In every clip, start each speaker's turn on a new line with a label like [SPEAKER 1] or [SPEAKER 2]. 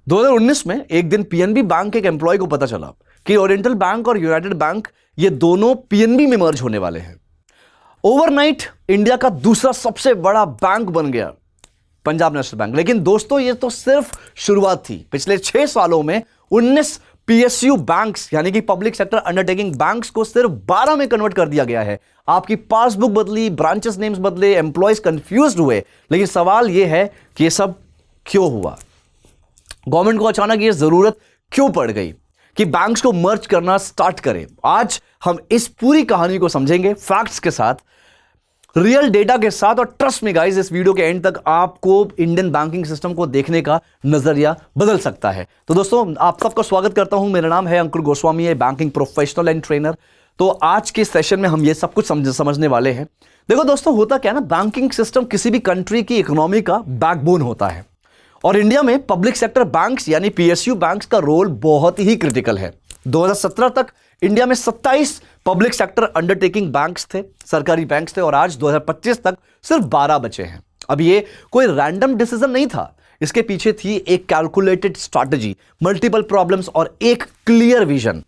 [SPEAKER 1] 2019 में एक दिन पीएनबी बैंक के एक एम्प्लॉय को पता चला कि ओरिएंटल बैंक और यूनाइटेड बैंक ये दोनों पीएनबी में मर्ज होने वाले हैं। ओवरनाइट इंडिया का दूसरा सबसे बड़ा बैंक बन गया पंजाब नेशनल बैंक। लेकिन दोस्तों, ये तो सिर्फ शुरुआत थी। पिछले 6 सालों में 19 पीएसयू बैंक्स यानी कि पब्लिक सेक्टर अंडरटेकिंग बैंक्स को सिर्फ 12 में कन्वर्ट कर दिया गया है। आपकी पासबुक बदली, ब्रांचेस नेम्स बदले, एम्प्लॉयज कंफ्यूज्ड हुए। लेकिन सवाल यह है कि यह सब क्यों हुआ? गवर्नमेंट को अचानक यह जरूरत क्यों पड़ गई कि बैंक्स को मर्ज करना स्टार्ट करें? आज हम इस पूरी कहानी को समझेंगे फैक्ट्स के साथ, रियल डेटा के साथ। और ट्रस्ट में गाइस, इस वीडियो के एंड तक आपको इंडियन बैंकिंग सिस्टम को देखने का नजरिया बदल सकता है। तो दोस्तों, आप सबका स्वागत करता हूं। मेरा नाम है अंकुर गोस्वामी, है बैंकिंग प्रोफेशनल एंड ट्रेनर। तो आज के सेशन में हम ये सब कुछ समझने वाले हैं। देखो दोस्तों, होता क्या है ना, बैंकिंग सिस्टम किसी भी कंट्री की इकोनॉमी का बैकबोन होता है। और इंडिया में पब्लिक सेक्टर बैंक्स यानी पीएसयू बैंक्स का रोल बहुत ही क्रिटिकल है। 2017 तक इंडिया में 27 पब्लिक सेक्टर अंडरटेकिंग बैंक्स थे, सरकारी बैंक्स थे, और आज 2025 तक सिर्फ 12 बचे हैं। अब ये कोई रैंडम डिसीजन नहीं था, इसके पीछे थी एक कैलकुलेटेड स्ट्रैटेजी, मल्टीपल प्रॉब्लम्स और एक क्लियर विजन।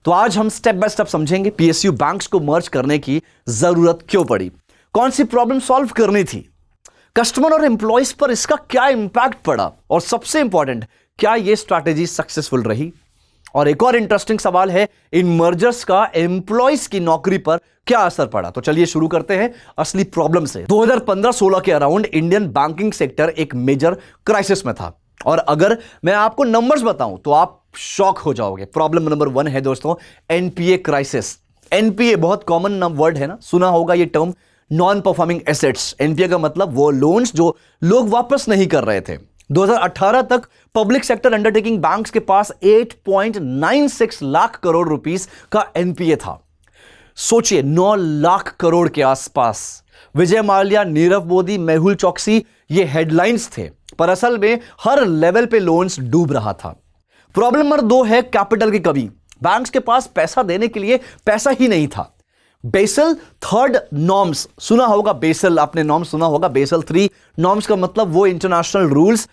[SPEAKER 1] तो आज हम स्टेप बाय स्टेप समझेंगे पीएसयू बैंक्स को मर्ज करने की जरूरत क्यों पड़ी, कौन सी प्रॉब्लम सॉल्व करनी थी, कस्टमर और एम्प्लॉयज पर इसका क्या इंपैक्ट पड़ा, और सबसे इंपॉर्टेंट, क्या यह स्ट्रैटेजी सक्सेसफुल रही। और एक और इंटरेस्टिंग सवाल है, इन मर्जर्स का एम्प्लॉयज की नौकरी पर क्या असर पड़ा। तो चलिए शुरू करते हैं असली प्रॉब्लम से। 2015-16 के अराउंड इंडियन बैंकिंग सेक्टर एक मेजर क्राइसिस में था। और अगर मैं आपको नंबर्स बताऊं तो आप शॉक हो जाओगे। प्रॉब्लम नंबर 1 है दोस्तों, एनपीए क्राइसिस। एनपीए बहुत कॉमन वर्ड है ना, सुना होगा ये term, non performing assets. NPA का मतलब वो लोन्स जो लोग वापस नहीं कर रहे थे। 2018 तक पब्लिक सेक्टर अंडरटेकिंग बैंक्स के पास 8.96 लाख करोड़ रुपीस का एनपीए था। सोचिए, 9 लाख करोड़ के आसपास। विजय माल्या, नीरव मोदी, मेहुल चौकसी, ये हेडलाइंस थे, पर असल में हर लेवल पे लोन्स डूब रहा था। प्रॉब्लम नंबर 2 है कैपिटल की कमी। बैंक्स के पास पैसा देने के लिए पैसा ही नहीं था। बेसल थर्ड नॉर्म्स सुना होगा, बेसल आपने नॉर्म सुना होगा। बेसल 3 नॉर्म्स का मतलब वो इंटरनेशनल रूल्स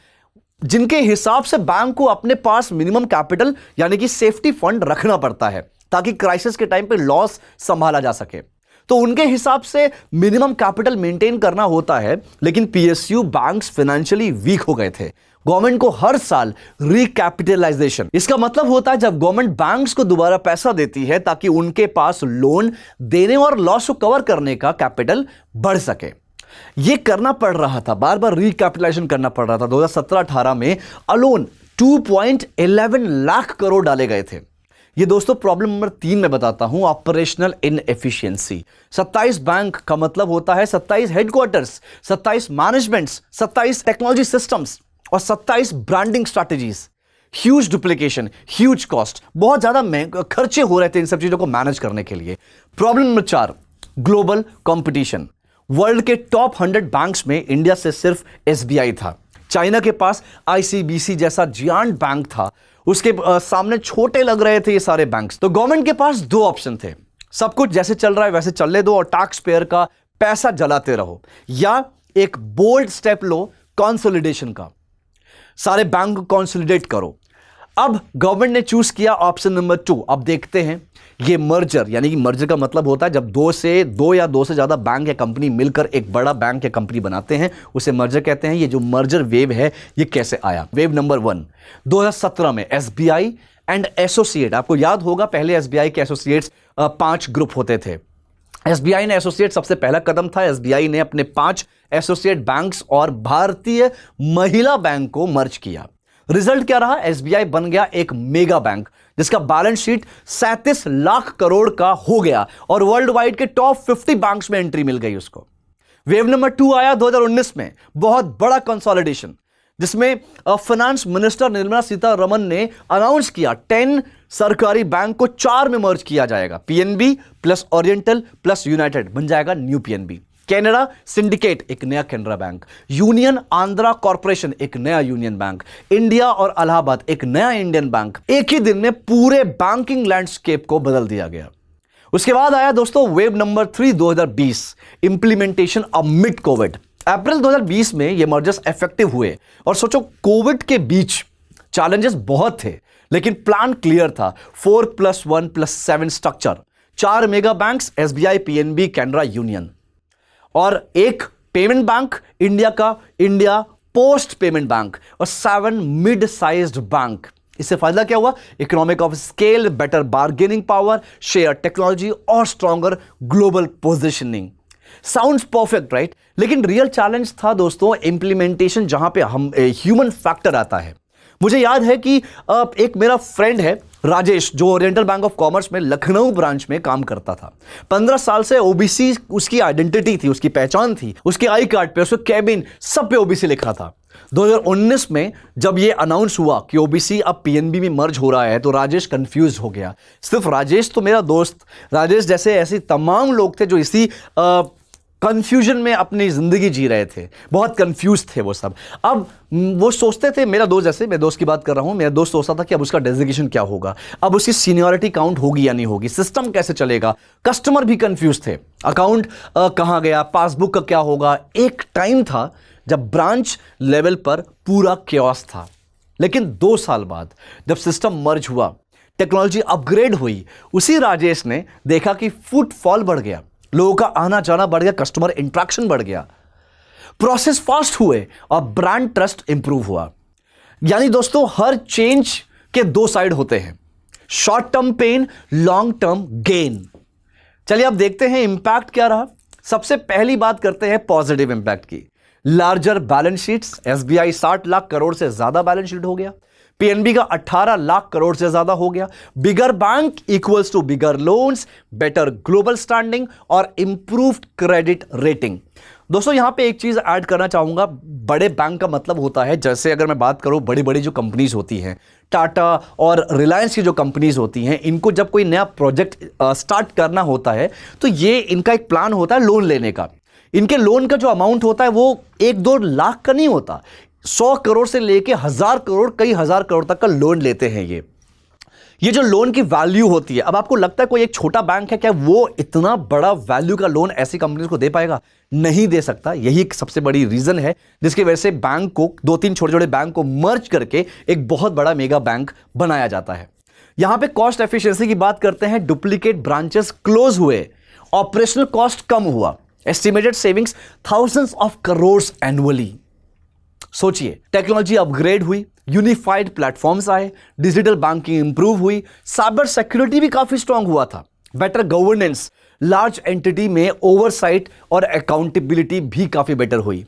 [SPEAKER 1] जिनके हिसाब से बैंक को अपने पास मिनिमम कैपिटल यानी कि सेफ्टी फंड रखना पड़ता है ताकि क्राइसिस के टाइम पे लॉस संभाला जा सके। तो उनके हिसाब से मिनिमम कैपिटल मेंटेन करना होता है। लेकिन पीएसयू बैंक्स फाइनेंशियली वीक हो गए थे। गवर्नमेंट को हर साल रिकैपिटलाइजेशन, इसका मतलब होता है जब गवर्नमेंट बैंक्स को दोबारा पैसा देती है ताकि उनके पास लोन देने और लॉस को कवर करने का कैपिटल बढ़ सके। यह करना पड़ रहा था, बार बार रिकैपिटलाइजेशन करना पड़ रहा था। 2017-18 में अलोन 2.11 लाख करोड़ डाले गए थे। ये दोस्तों प्रॉब्लम नंबर 3 में बताता हूं, ऑपरेशनल इनएफिशिएंसी। 27 बैंक का मतलब होता है 27 हेडक्वार्टर्स, 27 मैनेजमेंट्स, 27 टेक्नोलॉजी सिस्टम्स और 27 branding strategies. Huge duplication, huge cost, बहुत ज्यादा खर्चे हो रहे थे इन सब चीजों को मैनेज करने के लिए। Problem number 4, global competition. World के टॉप 100 बैंक्स में इंडिया से सिर्फ एसबीआई था। चाइना के पास आईसीबीसी जैसा जियांट बैंक था, उसके सामने छोटे लग रहे थे ये सारे बैंक्स। तो गवर्नमेंट के पास 2 ऑप्शन थे, सब कुछ जैसे चल रहा है वैसे चलने दो और टैक्स पेयर का पैसा जलाते रहो, या एक बोल्ड स्टेप लो कंसोलिडेशन का, सारे बैंक को कंसोलिडेट करो। अब गवर्नमेंट ने चूज किया ऑप्शन नंबर 2। अब देखते हैं ये मर्जर, यानी कि मर्जर का मतलब होता है जब 2 या 2 से ज्यादा बैंक या कंपनी मिलकर एक बड़ा बैंक या कंपनी बनाते हैं, उसे मर्जर कहते हैं। ये जो मर्जर वेव है ये कैसे आया? वेव नंबर 1 2017 में एसबीआई एंड एसोसिएट। आपको याद होगा पहले एसबीआई के एसोसिएट्स 5 ग्रुप होते थे। एसबीआई ने एसोसिएट सबसे पहला कदम था। एसबीआई ने अपने 5 एसोसिएट बैंक्स और भारतीय महिला बैंक को मर्ज किया। रिजल्ट क्या रहा? एसबीआई बन गया एक मेगा बैंक जिसका बैलेंस शीट 37 लाख करोड़ का हो गया और वर्ल्ड वाइड के टॉप 50 बैंक्स में एंट्री मिल गई उसको। वेव नंबर 2 आया 2019 में, बहुत बड़ा कंसोलिडेशन, जिसमें फाइनेंस मिनिस्टर निर्मला सीतारमण ने अनाउंस किया 10 सरकारी बैंक को 4 में मर्ज किया जाएगा। PNB plus oriental plus United बन जाएगा न्यू पीएनबी। कैनरा सिंडिकेट एक नया Canara bank, union Andhra corporation एक नया यूनियन बैंक, इंडिया और इलाहाबाद एक नया इंडियन बैंक। एक ही दिन में पूरे बैंकिंग लैंडस्केप को बदल दिया गया। उसके बाद आया दोस्तों wave number 3 2020, implementation amid covid. अप्रैल 2020 में ये मर्जर्स इफेक्टिव हुए और सोचो कोविड के बीच चैलेंजेस बहुत थे, लेकिन प्लान क्लियर था। 4+1+7 structure, 4 mega banks, SBI, PNB, Canara, Union, और एक पेमेंट बैंक इंडिया का इंडिया पोस्ट पेमेंट बैंक, और 7 मिड साइज्ड बैंक। इससे फायदा क्या हुआ? Economic of scale, better bargaining power, share technology और stronger global positioning. Sounds perfect, right? लेकिन रियल चैलेंज था दोस्तों इंप्लीमेंटेशन, जहां पे हम ह्यूमन फैक्टर आता है। मुझे याद है कि एक मेरा फ्रेंड है राजेश, जो ओरिएंटल बैंक ऑफ कॉमर्स में लखनऊ ब्रांच में काम करता था। 15 साल से ओबीसी उसकी आइडेंटिटी थी, उसकी पहचान थी। उसके आई कार्ड पे, उसके कैबिन, सब पे ओबीसी लिखा था। 2019 में जब ये अनाउंस हुआ कि ओबीसी अब पीएनबी में मर्ज हो रहा है, तो राजेश कंफ्यूज हो गया। सिर्फ राजेश तो मेरा दोस्त, राजेश जैसे ऐसे तमाम लोग थे जो इसी कंफ्यूजन में अपनी जिंदगी जी रहे थे। बहुत कंफ्यूज थे वो सब। अब वो सोचते थे, मेरा दोस्त, जैसे मैं दोस्त की बात कर रहा हूं, मेरा दोस्त सोचता था कि अब उसका डेजिग्नेशन क्या होगा, अब उसकी सीनियरिटी काउंट होगी या नहीं होगी, सिस्टम कैसे चलेगा। कस्टमर भी कंफ्यूज थे, अकाउंट कहां गया, पासबुक का क्या होगा। एक टाइम था जब ब्रांच लेवल पर पूरा क्योस था। लेकिन 2 साल बाद जब सिस्टम मर्ज हुआ, टेक्नोलॉजी अपग्रेड हुई, उसी राजेश ने देखा कि फुटफॉल बढ़ गया, लोगों का आना जाना बढ़ गया, कस्टमर इंट्रैक्शन बढ़ गया, प्रोसेस फास्ट हुए और ब्रांड ट्रस्ट इंप्रूव हुआ। यानी दोस्तों, हर चेंज के 2 साइड होते हैं, short term pain, long term gain. चलिए अब देखते हैं इंपैक्ट क्या रहा। सबसे पहली बात करते हैं पॉजिटिव इंपैक्ट की। Larger balance sheets, SBI 60 lakh crore से ज्यादा बैलेंस शीट हो गया, पीएनबी का 18 लाख करोड़ से ज्यादा हो गया। Bigger bank equals to bigger loans, better global standing और इंप्रूव्ड क्रेडिट रेटिंग। दोस्तों यहां पे एक चीज ऐड करना चाहूंगा, बड़े बैंक का मतलब होता है, जैसे अगर मैं बात करूं बड़ी बड़ी जो कंपनीज होती हैं, टाटा और रिलायंस की जो कंपनीज होती हैं, इनको जब कोई नया प्रोजेक्ट स्टार्ट करना होता है तो ये इनका एक प्लान होता है लोन लेने का। इनके लोन का जो अमाउंट होता है वो 1-2 लाख का नहीं होता, 100 करोड़ से लेके 1000 करोड़, कई हजार करोड़ तक का लोन लेते हैं ये जो लोन की वैल्यू होती है। अब आपको लगता है कोई एक छोटा बैंक है, क्या वो इतना बड़ा वैल्यू का लोन ऐसी कंपनीज को दे पाएगा? नहीं दे सकता। यही एक सबसे बड़ी रीजन है जिसकी वजह से बैंक को 2-3 छोटे छोटे बैंक को मर्ज करके एक बहुत बड़ा मेगा बैंक बनाया जाता है। यहां पे कॉस्ट एफिशिएंसी की बात करते हैं, डुप्लीकेट ब्रांचेस क्लोज हुए, ऑपरेशनल कॉस्ट कम हुआ, estimated savings thousands of crore annually. सोचिए, टेक्नोलॉजी अपग्रेड हुई, यूनिफाइड प्लेटफॉर्म्स आए, डिजिटल बैंकिंग इंप्रूव हुई, साइबर सिक्योरिटी भी काफी स्ट्रांग हुआ था, बेटर गवर्नेंस, लार्ज एंटिटी में ओवरसाइट और अकाउंटेबिलिटी भी काफी बेटर हुई।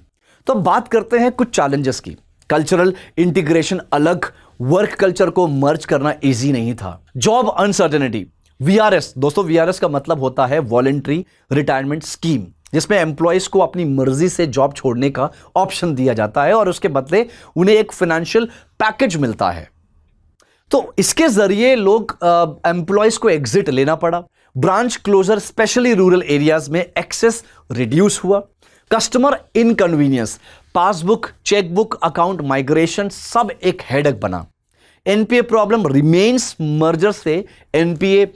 [SPEAKER 1] तो बात करते हैं कुछ चैलेंजेस की। कल्चरल इंटीग्रेशन अलग, वर्क कल्चर को मर्ज करना इजी नहीं था। जॉब अनसर्टेनिटी, वीआरएस, दोस्तों वीआरएस का मतलब होता है वॉलंटरी रिटायरमेंट स्कीम, जिसमें एम्प्लॉयज को अपनी मर्जी से जॉब छोड़ने का ऑप्शन दिया जाता है और उसके बदले उन्हें एक फाइनेंशियल पैकेज मिलता है। तो इसके जरिए लोग एम्प्लॉयज को एग्जिट लेना पड़ा। Branch closure, specially rural areas में एक्सेस रिड्यूस हुआ। Customer inconvenience, passbook, chequebook, account migration सब एक हेडेक बना। एनपीए प्रॉब्लम रिमेन्स, मर्जर से एनपीए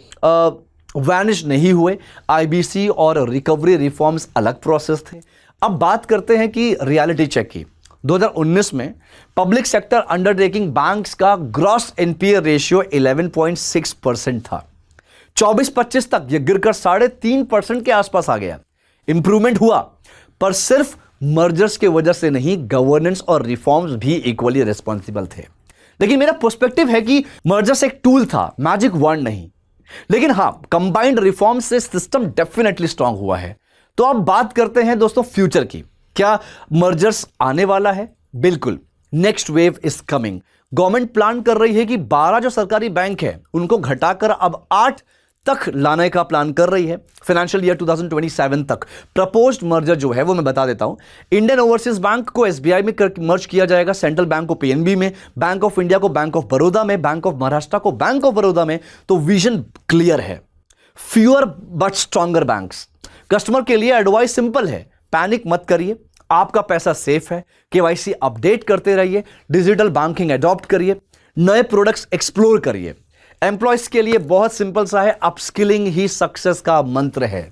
[SPEAKER 1] वैनिश नहीं हुए। आईबीसी और रिकवरी रिफॉर्म्स अलग प्रोसेस थे। अब बात करते हैं कि रियलिटी चेक की। 2019 में पब्लिक सेक्टर अंडरटेकिंग बैंक्स का ग्रॉस एनपीए रेशियो 11.6% था। 24-25 तक यह गिरकर 3.5% के आसपास आ गया। इंप्रूवमेंट हुआ, पर सिर्फ मर्जर्स के वजह से नहीं, गवर्नेंस और रिफॉर्म्स भी इक्वली रिस्पॉन्सिबल थे। लेकिन मेरा पर्सपेक्टिव है कि मर्जर्स एक टूल था, मैजिक वॉन्ड नहीं। लेकिन हां, कंबाइंड रिफॉर्म से सिस्टम डेफिनेटली स्ट्रांग हुआ है। तो अब बात करते हैं दोस्तों फ्यूचर की। क्या मर्जर्स आने वाला है? बिल्कुल, next wave is coming. Government plan कर रही है कि 12 जो सरकारी बैंक है उनको घटाकर अब 8 तक लाने का प्लान कर रही है फाइनेंशियल ईयर 2027 तक। प्रपोज्ड मर्जर जो है वो मैं बता देता हूं। इंडियन ओवरसीज बैंक को एसबीआई में मर्ज किया जाएगा, सेंट्रल बैंक को पीएनबी में, बैंक ऑफ इंडिया को बैंक ऑफ बड़ौदा में, बैंक ऑफ महाराष्ट्र को बैंक ऑफ बड़ौदा में। तो विजन क्लियर है, fewer but stronger banks. Customer के लिए एडवाइस सिंपल है, पैनिक मत करिए, आपका पैसा सेफ है, केवाईसी अपडेट करते रहिए, डिजिटल बैंकिंग अडॉप्ट करिए, नए प्रोडक्ट्स एक्सप्लोर करिए। एम्प्लॉयज के लिए बहुत सिंपल सा है, अपस्किलिंग ही सक्सेस का मंत्र है।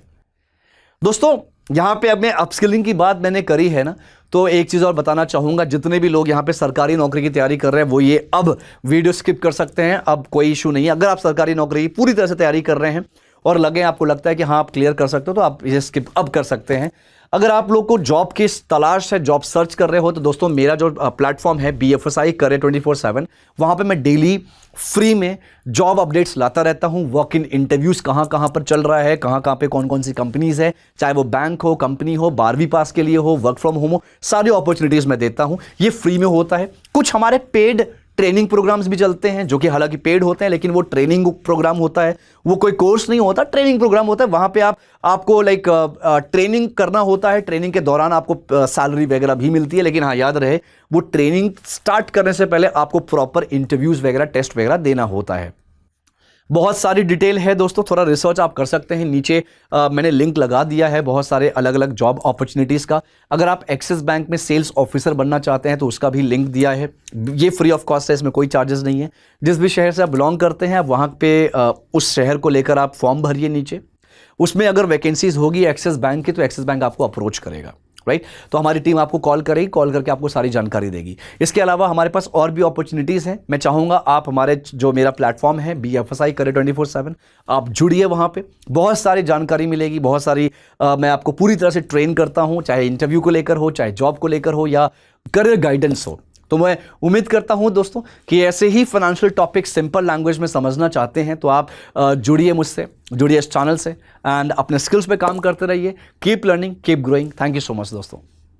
[SPEAKER 1] दोस्तों यहां पे अब मैं अपस्किलिंग की बात मैंने करी है ना, तो एक चीज़ और बताना चाहूँगा, जितने भी लोग यहाँ पे सरकारी नौकरी की तैयारी कर रहे हैं वो ये अब वीडियो स्किप कर सकते हैं, अब कोई इशू नहीं है। अगर आप सरकारी नौकरी की पूरी तरह से तैयारी कर रहे हैं और लगे आपको लगता है कि हाँ आप क्लियर कर सकते हो तो आप इसे स्किप अब कर सकते हैं। अगर आप लोग को जॉब की तलाश है, जॉब सर्च कर रहे हो, तो दोस्तों मेरा जो प्लेटफॉर्म है BFSI करियर 24/7, वहाँ पे मैं डेली फ्री में जॉब अपडेट्स लाता रहता हूँ। वॉक इन इंटरव्यूज़ कहाँ कहाँ पर चल रहा है, कहाँ कहाँ पे कौन कौन सी कंपनीज़ है, चाहे वो बैंक हो, कंपनी हो, 12वीं पास के लिए हो, वर्क फ्रॉम होम हो, सारी अपॉर्चुनिटीज़ मैं देता हूँ। ये फ्री में होता है। कुछ हमारे पेड ट्रेनिंग प्रोग्राम्स भी चलते हैं जो कि हालांकि पेड होते हैं, लेकिन वो ट्रेनिंग प्रोग्राम होता है, वो कोई कोर्स नहीं होता, ट्रेनिंग प्रोग्राम होता है। वहां पे आपको ट्रेनिंग करना होता है। ट्रेनिंग के दौरान आपको सैलरी वगैरह भी मिलती है, लेकिन हाँ याद रहे वो ट्रेनिंग स्टार्ट करने से पहले आपको प्रॉपर इंटरव्यूज वगैरह, टेस्ट वगैरह देना होता है। बहुत सारी डिटेल है दोस्तों, थोड़ा रिसर्च आप कर सकते हैं। नीचे मैंने लिंक लगा दिया है बहुत सारे अलग अलग जॉब अपॉर्चुनिटीज़ का। अगर आप एक्सिस बैंक में सेल्स ऑफिसर बनना चाहते हैं तो उसका भी लिंक दिया है। ये फ्री ऑफ कॉस्ट है, इसमें कोई चार्जेस नहीं है। जिस भी शहर से आप बिलोंग करते हैं, आप वहाँ पे उस शहर को लेकर आप फॉर्म भरिए नीचे। उसमें अगर वैकेंसीज होगी एक्सिस बैंक की तो एक्सिस बैंक आपको अप्रोच करेगा, राइट। तो हमारी टीम आपको कॉल करेगी, कॉल करके आपको सारी जानकारी देगी। इसके अलावा हमारे पास और भी अपॉर्चुनिटीज़ हैं। मैं चाहूँगा आप हमारे जो मेरा प्लेटफॉर्म है BFSI करियर 24/7, आप जुड़िए। वहाँ पे बहुत सारी जानकारी मिलेगी, बहुत सारी मैं आपको पूरी तरह से ट्रेन करता हूँ, चाहे इंटरव्यू को लेकर हो, चाहे जॉब को लेकर हो, या करियर गाइडेंस हो। तो मैं उम्मीद करता हूं दोस्तों कि ऐसे ही फाइनेंशियल टॉपिक सिंपल लैंग्वेज में समझना चाहते हैं तो आप जुड़िए मुझसे, जुड़िए इस चैनल से, एंड अपने स्किल्स पे काम करते रहिए। Keep learning, keep growing. Thank you so much दोस्तों।